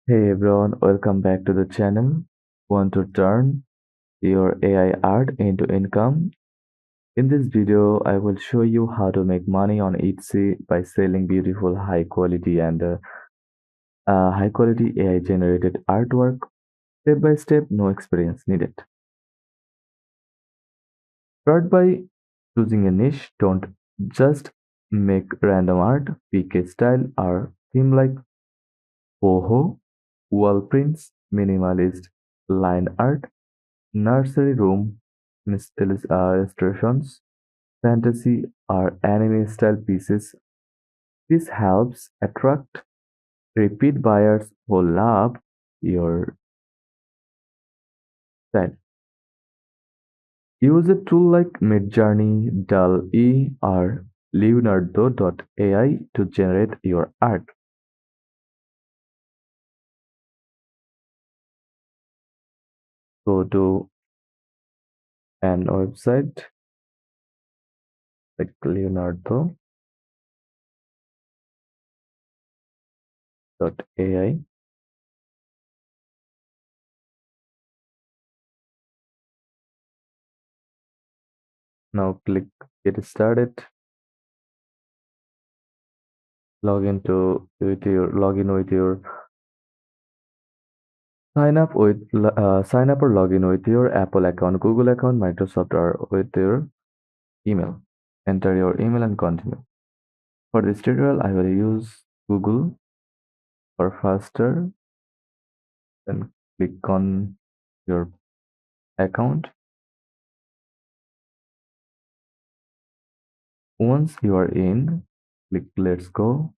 Hey everyone, welcome back to the channel. Want to turn your AI art into income? In this video, I will show you how to make money on Etsy by selling beautiful, high quality AI generated artwork. Step by step, no experience needed. Start by choosing a niche. Don't just make random art. Pick a style or theme like boho, wall prints, minimalist line art, nursery room illustrations, fantasy, or anime style pieces. This helps attract repeat buyers who love your style. Use a tool like Midjourney, DALL-E, or Leonardo.ai to generate your art. Go to an website like Leonardo.ai. Now click Get Started. Log in with your sign up or log in with your Apple account, Google account, Microsoft, or with your email. Enter your email and continue. For this tutorial, I will use Google for faster. Then click on your account. Once you are in, click Let's Go.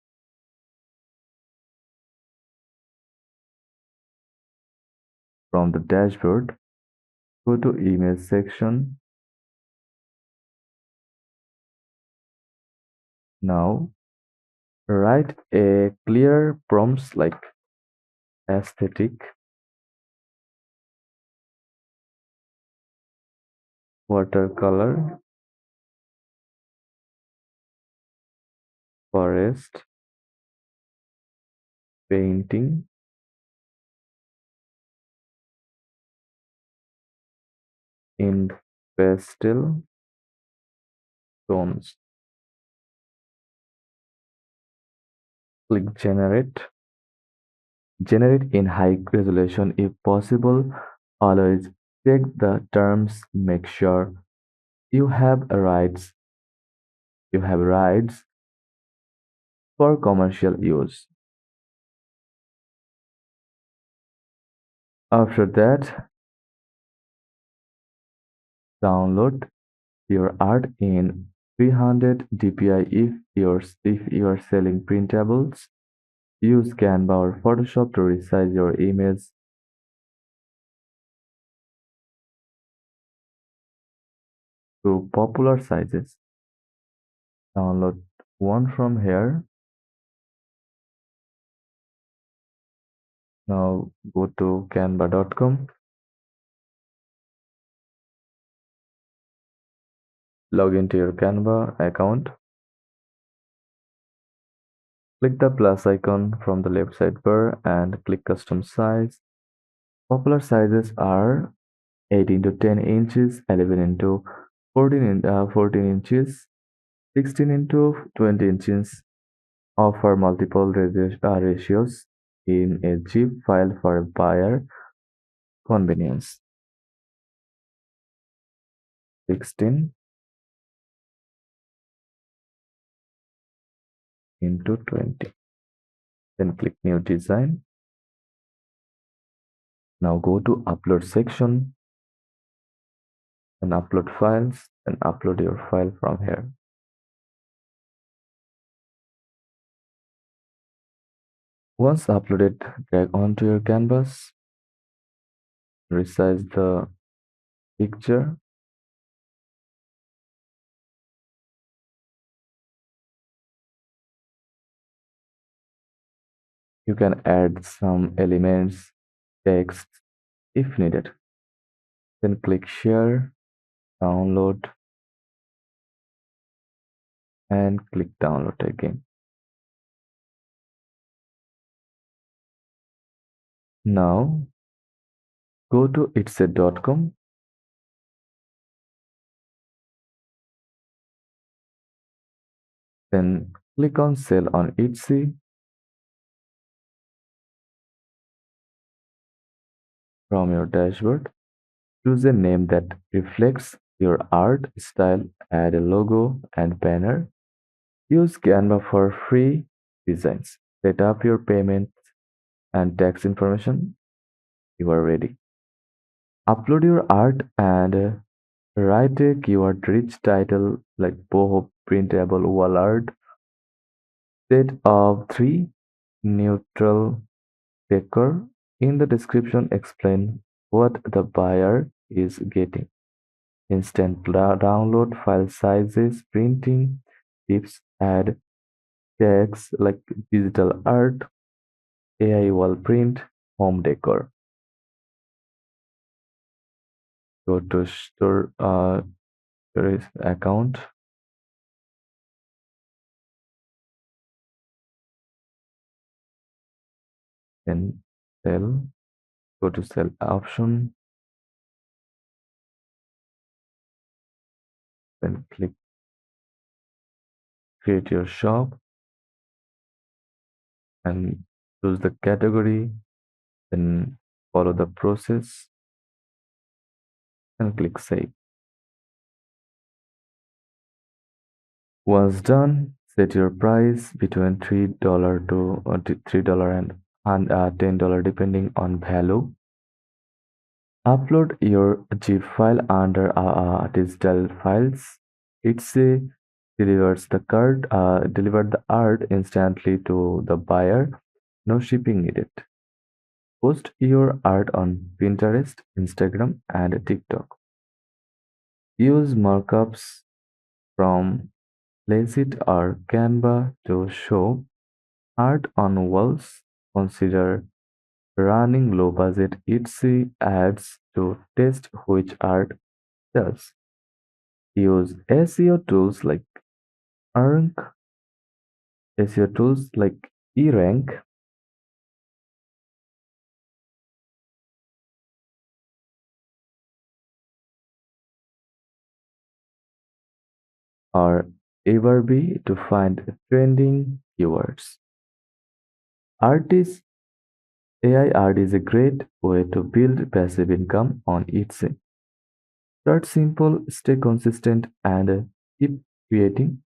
From the dashboard, go to Image section. Now, write a clear prompts like aesthetic, watercolor, forest, painting, in pastel tones. Click Generate. Generate in high resolution if possible. Always check the terms. Make sure you have rights. You have rights for commercial use. After that, download your art in 300 dpi if you are selling printables. Use Canva or Photoshop to resize your image to popular sizes. Download one from here. Now go to canva.com, log into your Canva account, click the plus icon from the left side bar and click custom size. Popular sizes are 18 to 10 inches, 11 into 14 inches, 16 into 20 inches. Offer multiple ratios in a zip file for buyer convenience. 16 into 20. Then click New Design. Now go to Upload section and upload files and upload your file from here. Once uploaded, drag onto your canvas, resize the picture. You can add some elements, text if needed. Then click Share, Download, and click Download again. Now go to itsy.com, then click on Sell on Etsy from your dashboard. Choose a name that reflects your art style, add a logo and banner. Use Canva for free designs. Set up your payment and tax information. You are ready. Upload your art and write a keyword-rich title like boho printable wall art. Set of three neutral decor. In the description, explain what the buyer is getting. Instant download file sizes, printing tips, add tags like digital art, AI wall print, home decor. Go to store account, then sell. Go to sell option, then click create your shop and choose the category, then follow the process and click save. Once done, set your price between $3 to $3 and $10 depending on value. Upload your zip file under digital files. Etsy delivers deliver the art instantly to the buyer. No shipping needed. Post your art on Pinterest, Instagram, and TikTok. Use markups from Placeit or Canva to show art on walls. Consider running low-budget Etsy ads to test which art sells. Use Rank, SEO tools like eRank or Everbee to find trending keywords. Artists AI art is a great way to build passive income on Etsy. Start simple, stay consistent, and keep creating.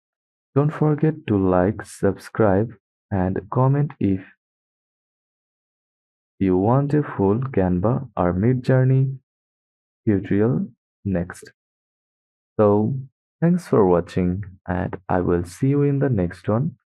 Don't forget to like, subscribe, and comment if you want a full Canva or Midjourney tutorial next. So, thanks for watching, and I will see you in the next one.